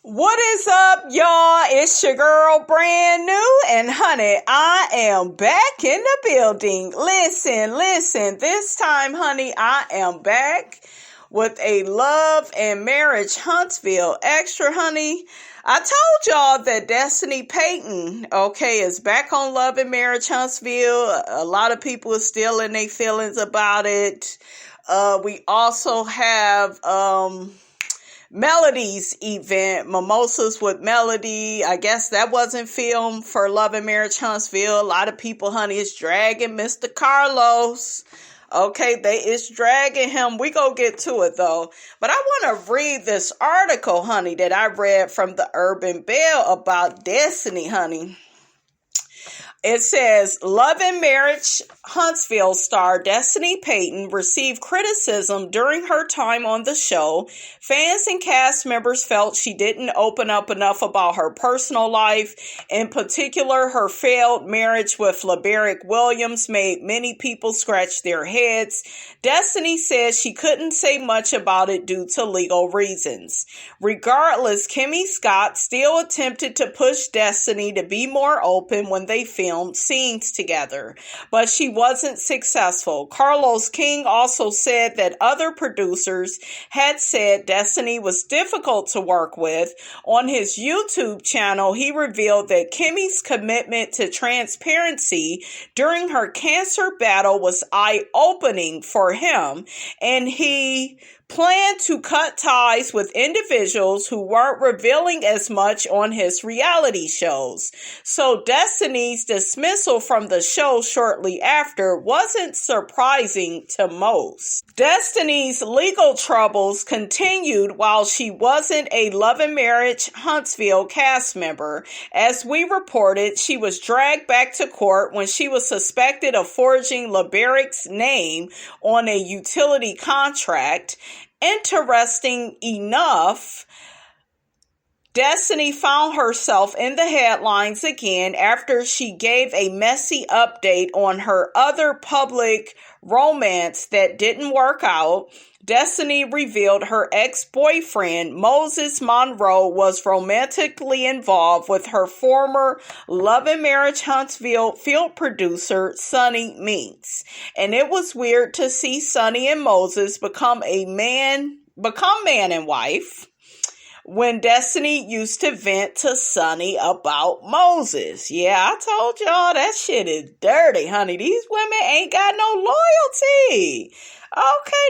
What is up, y'all? It's your girl, brand new, and honey, I am back in the building. Listen, this time, honey, I am back with a Love and Marriage Huntsville extra, honey. I told y'all that Destiny Payton, is back on Love and Marriage Huntsville. A lot of people are still in their feelings about it. We also have, Melody's event, Mimosas with Melody. I guess that wasn't filmed for Love and Marriage Huntsville. A lot of people, honey, is dragging Mr. Carlos. They is dragging him. We go get to it, though. But I want to read this article, honey, that I read from the Urban Bell about Destiny, honey. It says, Love and Marriage Huntsville star Destiny Payton received criticism during her time on the show. Fans and cast members felt she didn't open up enough about her personal life. In particular, her failed marriage with LeBarick Williams made many people scratch their heads. Destiny says she couldn't say much about it due to legal reasons. Regardless, Kimmy Scott still attempted to push Destiny to be more open when they filmed scenes together, but she wasn't successful. Carlos King also said that other producers had said Destiny was difficult to work with. On his YouTube channel, he revealed that Kimmy's commitment to transparency during her cancer battle was eye-opening for him, and he planned to cut ties with individuals who weren't revealing as much on his reality shows. So Destiny's dismissal from the show shortly after wasn't surprising to most. Destiny's legal troubles continued while she wasn't a Love and Marriage Huntsville cast member. As we reported, she was dragged back to court when she was suspected of forging LeBarick's name on a utility contract. Interesting enough, Destiny found herself in the headlines again after she gave a messy update on her other public romance that didn't work out. Destiny revealed her ex-boyfriend, Moses Monroe, was romantically involved with her former Love and Marriage Huntsville field producer, Sonny Meeks. And it was weird to see Sonny and Moses become man and wife when Destiny used to vent to Sonny about Moses. Yeah, I told y'all that shit is dirty, honey. These women ain't got no loyalty.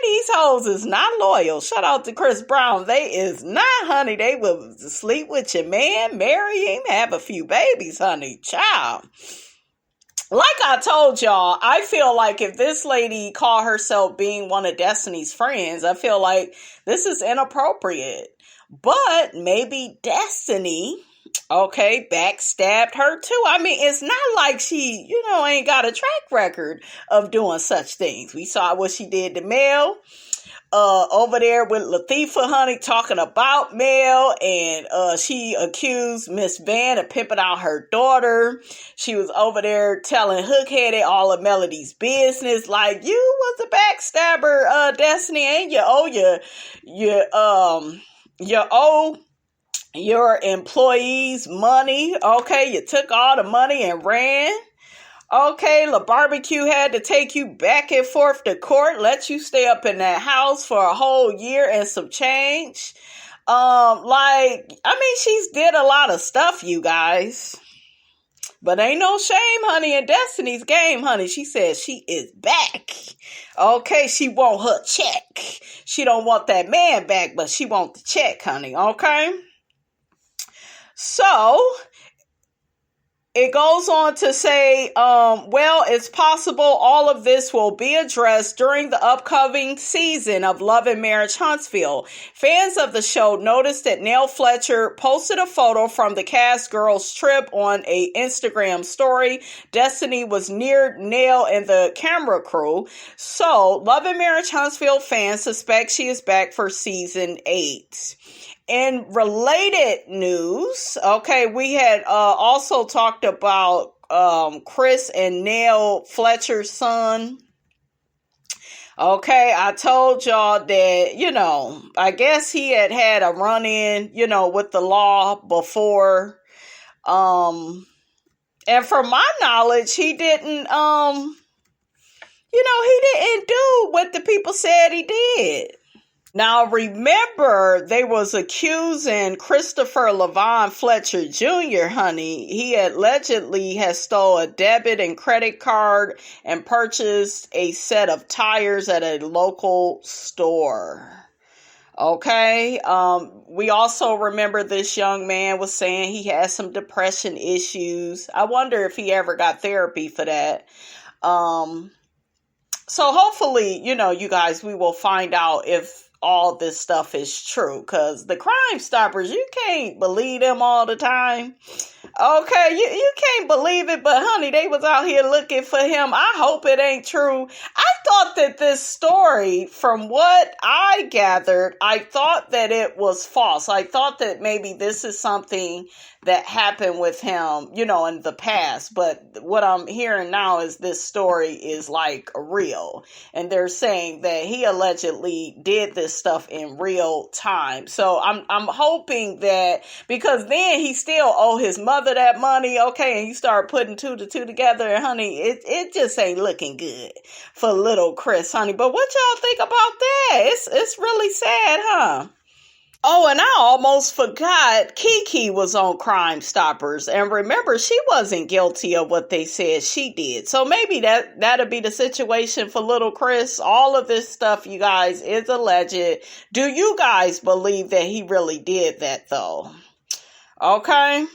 These hoes is not loyal. Shout out to Chris Brown. They is not, honey. They will sleep with your man, marry him, have a few babies, honey. Child. Like I told y'all, I feel like if this lady called herself being one of Destiny's friends, I feel like this is inappropriate. But maybe Destiny, backstabbed her too. I mean, it's not like she, ain't got a track record of doing such things. We saw what she did to Mel, over there with Latifah, honey, talking about Mel, and she accused Miss Van of pimping out her daughter. She was over there telling Hook-headed all of Melody's business, like, you was a backstabber, Destiny, and you owe your employees money. You took all the money and ran. LaBarbecue had to take you back and forth to court, let you stay up in that house for a whole year and some change. She's did a lot of stuff, you guys. But ain't no shame, honey, in Destiny's game, honey. She says she is back. She want her check. She don't want that man back, but she want the check, honey, So, it goes on to say, it's possible all of this will be addressed during the upcoming season of Love and Marriage Huntsville. Fans of the show noticed that Nell Fletcher posted a photo from the cast girls trip on a Instagram story. Destiny was near Nell and the camera crew. So, Love and Marriage Huntsville fans suspect she is back for season 8. In related news, we had also talked about Chris and Nell Fletcher's son. Okay, I told y'all that, I guess he had a run-in, with the law before. And from my knowledge, he didn't, he didn't do what the people said he did. Now, remember, they was accusing Christopher Levon Fletcher Jr., honey. He allegedly has stole a debit and credit card and purchased a set of tires at a local store. Okay. We also remember this young man was saying he had some depression issues. I wonder if he ever got therapy for that. So hopefully, you guys, we will find out if all this stuff is true, because the Crime Stoppers, you can't believe them all the time. Okay, you can't believe it, but honey, they was out here looking for him. I hope it ain't true. I thought that this story, from what I gathered, I thought that it was false. I thought that maybe this is something that happened with him, in the past. But what I'm hearing now is this story is like real. And they're saying that he allegedly did this stuff in real time. So I'm hoping that, because then he still owe his mother that money. Okay. And you start putting two to two together, and honey, it just ain't looking good for little Chris, honey. But what y'all think about that? It's really sad, huh? Oh, and I almost forgot, Kiki was on Crime Stoppers. And remember, she wasn't guilty of what they said she did. So maybe that'll be the situation for little Chris. All of this stuff, you guys, is alleged. Do you guys believe that he really did that, though? Okay.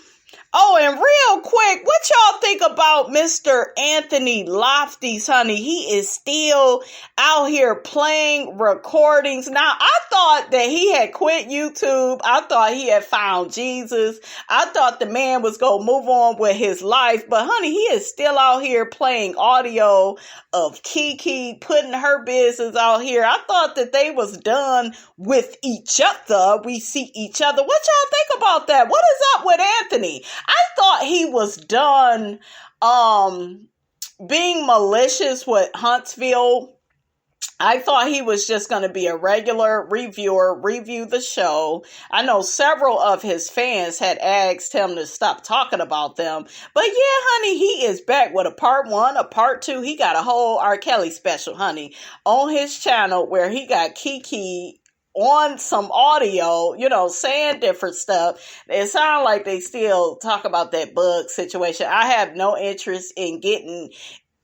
Oh, and real quick, what y'all think about Mr. Anthony Lofty's, honey? He is still out here playing recordings. Now, I thought that he had quit YouTube. I thought he had found Jesus. I thought the man was going to move on with his life. But, honey, he is still out here playing audio of Kiki, putting her business out here. I thought that they was done with each other. We see each other. What y'all think about that? What is up with Anthony? I thought he was done being malicious with Huntsville. I thought he was just going to be a regular reviewer, review the show. I know several of his fans had asked him to stop talking about them. But yeah, honey, he is back with a part 1, a part 2. He got a whole R. Kelly special, honey, on his channel, where he got Kiki on some audio, saying different stuff. It sounds like they still talk about that bug situation. I have no interest in getting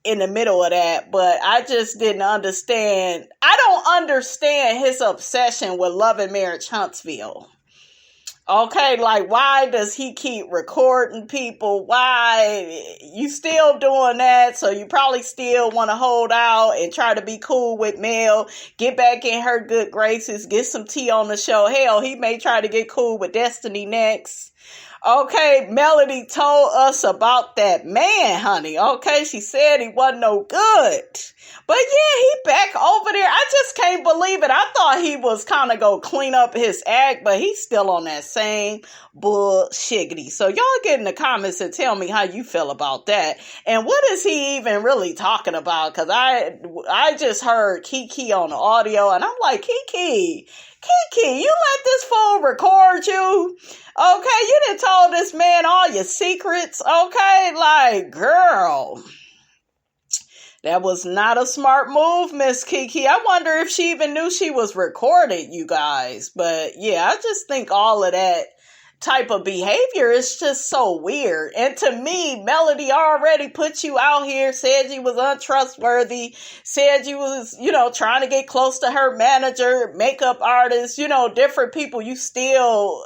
in the middle of that, but I just didn't understand. I don't understand his obsession with Love and Marriage Huntsville. Okay, like, why does he keep recording people? Why? You still doing that, so you probably still want to hold out and try to be cool with Mel, get back in her good graces, get some tea on the show. Hell, he may try to get cool with Destiny next. Okay, Melody told us about that man, honey. Okay, she said he wasn't no good. But yeah, he back over there. I just can't believe it. I thought he was kind of going to clean up his act, but he's still on that same bullshiggity. So y'all get in the comments and tell me how you feel about that. And what is he even really talking about? Because I just heard Kiki on the audio, and I'm like, Kiki, you let this fool record you? Okay, you done told this man all your secrets. Okay, like, girl, that was not a smart move, Miss Kiki. I wonder if she even knew she was recorded, you guys. But yeah, I just think all of that type of behavior is just so weird. And to me, Melody already put you out here, said you was untrustworthy, said you was, trying to get close to her manager, makeup artist, different people. You still,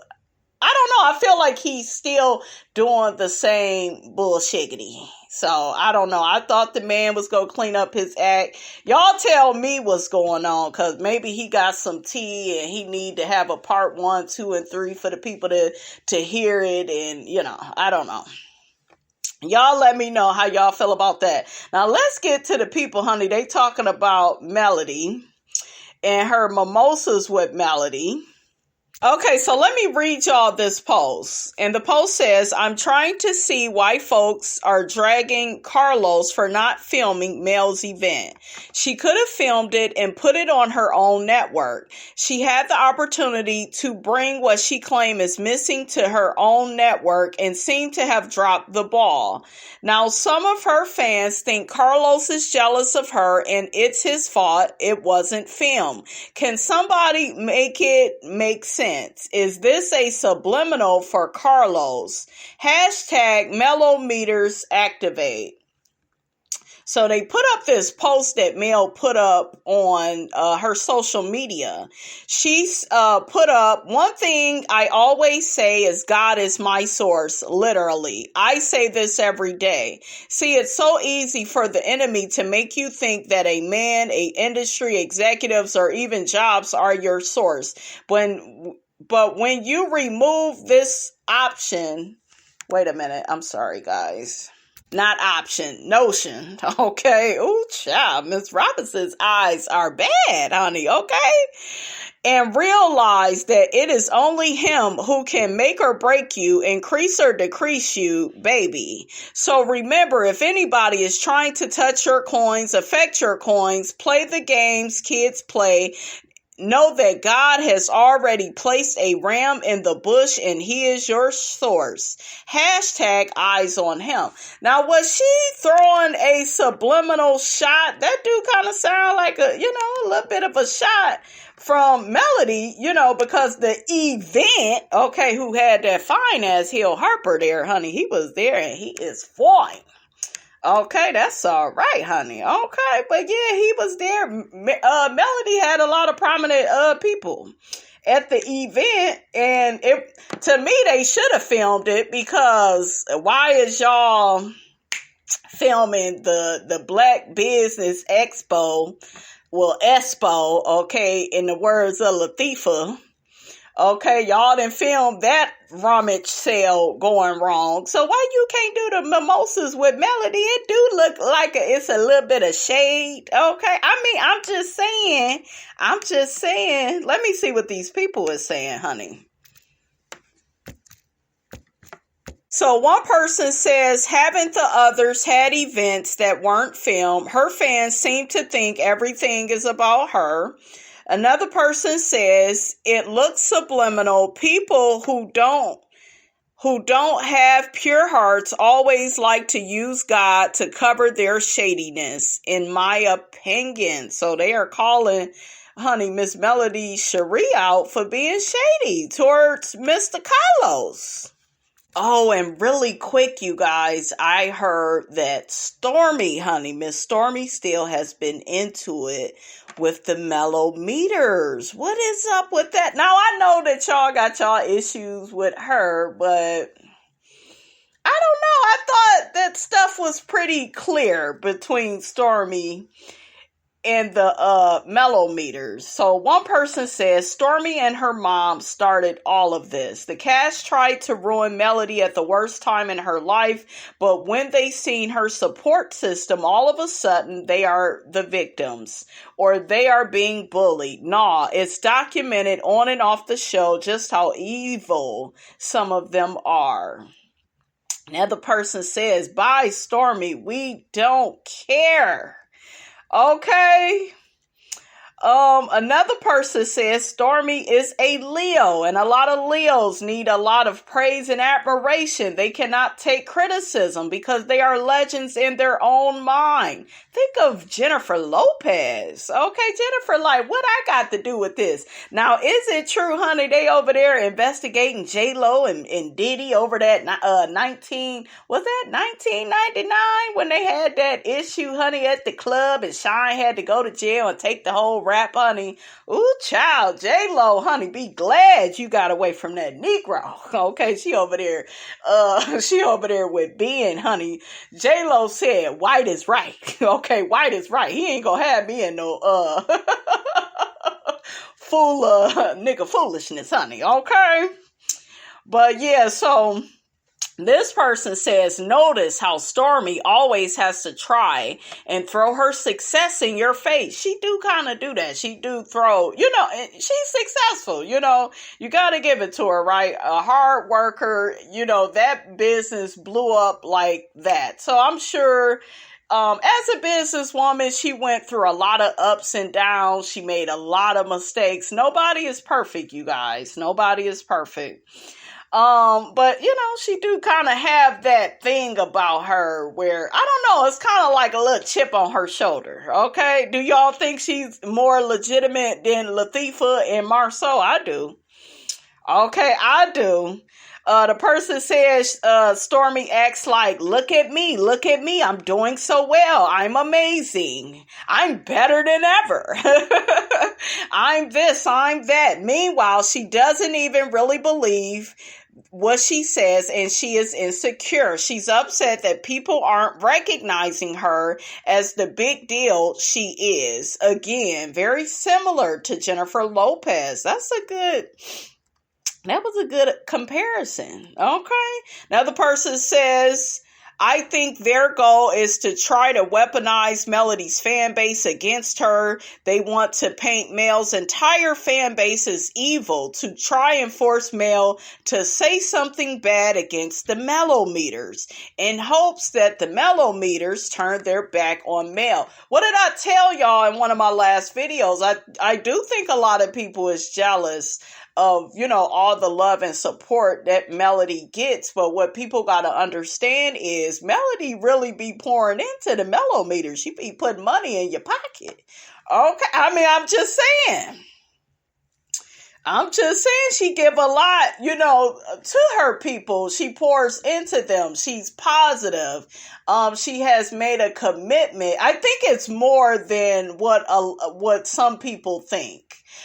I don't know, I feel like he's still doing the same bullshiggity. So, I don't know. I thought the man was going to clean up his act. Y'all tell me what's going on, because maybe he got some tea and he need to have a part 1, 2, and 3 for the people to hear it. And, I don't know. Y'all let me know how y'all feel about that. Now, let's get to the people, honey. They talking about Melody and her mimosas with Melody. Okay, so let me read y'all this post. And the post says, I'm trying to see why folks are dragging Carlos for not filming Mel's event. She could have filmed it and put it on her own network. She had the opportunity to bring what she claimed is missing to her own network and seemed to have dropped the ball. Now, some of her fans think Carlos is jealous of her and it's his fault it wasn't filmed. Can somebody make it make sense? Is this a subliminal for Carlos? Hashtag Melometers activate. So they put up this post that Mel put up on her social media. She's put up, one thing I always say is God is my source, literally. I say this every day. See, it's so easy for the enemy to make you think that a man, a industry, executives, or even jobs are your source. But when you remove this option, wait a minute, I'm sorry, guys. Not option, notion, okay? Ooh, child, Miss Robinson's eyes are bad, honey, okay? And realize that it is only him who can make or break you, increase or decrease you, baby. So remember, if anybody is trying to touch your coins, affect your coins, play the games kids play, know that God has already placed a ram in the bush and he is your source. Hashtag eyes on him. Now, was she throwing a subliminal shot? That do kind of sound like a little bit of a shot from Melody, because the event, okay, who had that fine ass Hill Harper there, honey, he was there and he is fine. Okay, that's all right, honey. Okay, but yeah, he was there. Melody had a lot of prominent people at the event, and to me, they should have filmed it, because why is y'all filming the Black Business Expo? Well, Expo, okay, in the words of Latifah. Okay, y'all done filmed that rummage sale going wrong. So why you can't do the mimosas with Melody? It do look like it's a little bit of shade. Okay, I mean, I'm just saying. Let me see what these people are saying, honey. So one person says, haven't the others had events that weren't filmed? Her fans seem to think everything is about her. Another person says, it looks subliminal. People who don't have pure hearts always like to use God to cover their shadiness, in my opinion. So they are calling, honey, Miss Melody Cherie out for being shady towards Mr. Carlos. Oh, and really quick, you guys, I heard that Stormi, honey, Miss Stormi still has been into it with the Melometers. What is up with that? Now, I know that y'all got y'all issues with her, but I don't know. I thought that stuff was pretty clear between Stormi and the Melometers. So one person says Stormi and her mom started all of this. The cast tried to ruin Melody at the worst time in her life, but when they seen her support system, all of a sudden they are the victims, or they are being bullied. Nah, it's documented on and off the show just how evil some of them are. Another person says, bye Stormi, we don't care. Okay. Another person says Stormi is a Leo, and a lot of Leos need a lot of praise and admiration. They cannot take criticism because they are legends in their own mind. Think of Jennifer Lopez. Okay, Jennifer, like, what I got to do with this? Now, is it true, honey, they over there investigating J-Lo and Diddy over that 1999 when they had that issue, honey, at the club, and Shine had to go to jail and take the whole rap, honey. Ooh, child, J-Lo, honey, be glad you got away from that Negro. Okay, she over there with Ben, honey. J-Lo said, white is right. Okay, white is right. He ain't gonna have me in no, nigga foolishness, honey. Okay? But yeah, so This person says, notice how Stormi always has to try and throw her success in your face. She do kind of do that. She do throw, she's successful, you got to give it to her, right? A hard worker, that business blew up like that. So I'm sure as a businesswoman, she went through a lot of ups and downs. She made a lot of mistakes. Nobody is perfect, you guys. Nobody is perfect. But she do kind of have that thing about her where, I don't know, it's kind of like a little chip on her shoulder. Okay. Do y'all think she's more legitimate than Latifah and Marceau? I do. Okay. I do. The person says, Stormi acts like, look at me. I'm doing so well. I'm amazing. I'm better than ever. I'm this, I'm that. Meanwhile, she doesn't even really believe what she says, and she is insecure. She's upset that people aren't recognizing her as the big deal she is. Again, very similar to Jennifer Lopez. That was a good comparison. Okay. Now the person says, I think their goal is to try to weaponize Melody's fan base against her. They want to paint Mel's entire fan base as evil to try and force Mel to say something bad against the Melometers in hopes that the Melometers turn their back on Mel. What did I tell y'all in one of my last videos? I do think a lot of people is jealous of, all the love and support that Melody gets. But what people got to understand is Melody really be pouring into the Melometers. She be putting money in your pocket. Okay. I'm just saying she give a lot, to her people. She pours into them. She's positive. She has made a commitment. I think it's more than what some people think.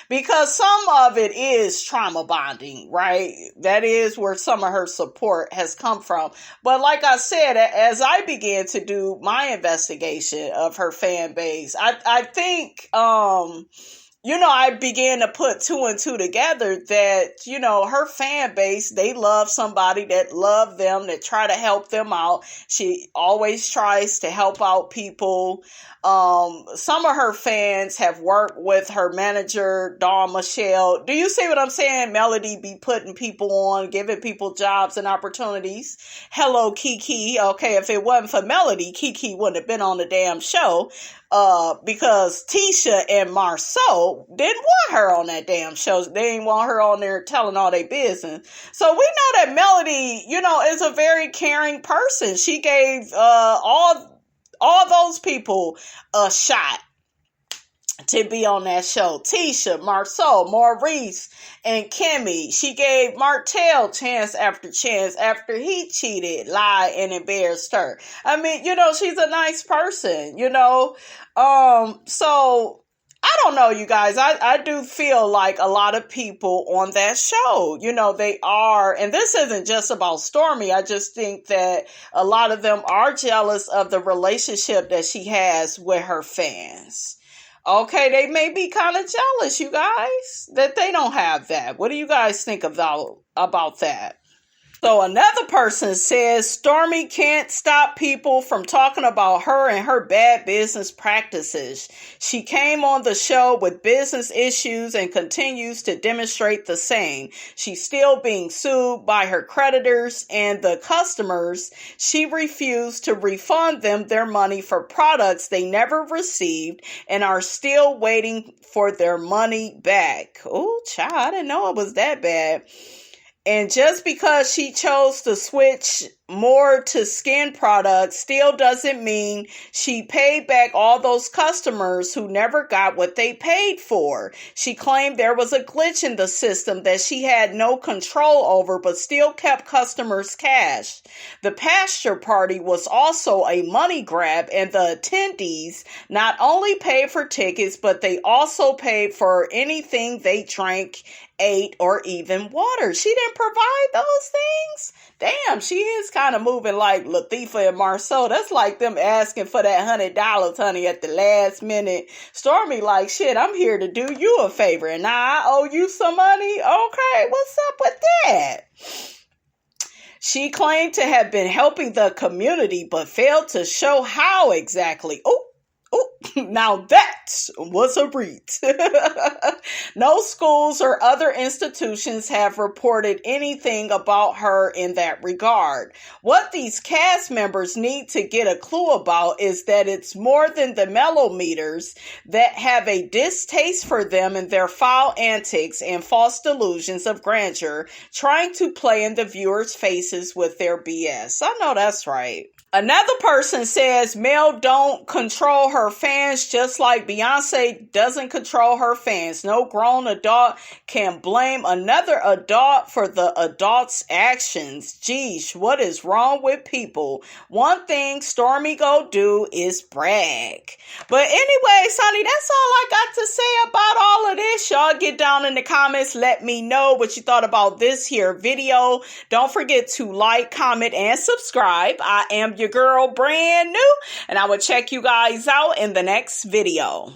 Because some of it is trauma bonding, right? That is where some of her support has come from. But like I said, as I began to do my investigation of her fan base, I think, I began to put two and two together that, her fan base, they love somebody that love them, that try to help them out. She always tries to help out people. Some of her fans have worked with her manager, Dawn Michelle. Do you see what I'm saying? Melody be putting people on, giving people jobs and opportunities. Hello, Kiki. Okay, if it wasn't for Melody, Kiki wouldn't have been on the damn show. Because Tisha and Marceau didn't want her on that damn show. They didn't want her on there telling all their business. So we know that Melody, is a very caring person. She gave, all those people a shot to be on that show. Tisha, Marceau, Maurice, and Kimmy. She gave Martell chance after he cheated, lied, and embarrassed her. She's a nice person, So I don't know, you guys. I do feel like a lot of people on that show, they are, and this isn't just about Stormi. I just think that a lot of them are jealous of the relationship that she has with her fans. Okay, they may be kind of jealous, you guys, that they don't have that. What do you guys think about that? So another person says Stormi can't stop people from talking about her and her bad business practices. She came on the show with business issues and continues to demonstrate the same. She's still being sued by her creditors and the customers. She refused to refund them their money for products they never received and are still waiting for their money back. Oh, child, I didn't know it was that bad. And just because she chose to switch more to skin products still doesn't mean she paid back all those customers who never got what they paid for. She claimed there was a glitch in the system that she had no control over, but still kept customers' cash. The pasture party was also a money grab, and the attendees not only paid for tickets, but they also paid for anything they drank, ate, or even water. She didn't provide those things? Damn, she is kind of moving like Latifah and Marceau. That's like them asking for that $100, honey, at the last minute. Stormi like, shit, I'm here to do you a favor, and now I owe you some money? Okay, what's up with that? She claimed to have been helping the community, but failed to show how exactly. Oh, now that was a read. No schools or other institutions have reported anything about her in that regard. What these cast members need to get a clue about is that it's more than the Melometers that have a distaste for them and their foul antics and false delusions of grandeur, trying to play in the viewers' faces with their BS. I know that's right. Another person says Mel don't control her fans just like Beyonce doesn't control her fans. No grown adult can blame another adult for the adult's actions. Geesh, what is wrong with people? One thing Stormi go do is brag. But anyways, honey, that's all I got to say about all of this. Y'all get down in the comments. Let me know what you thought about this here video. Don't forget to like, comment, and subscribe. I am your girl, brand new, and I will check you guys out in the next video.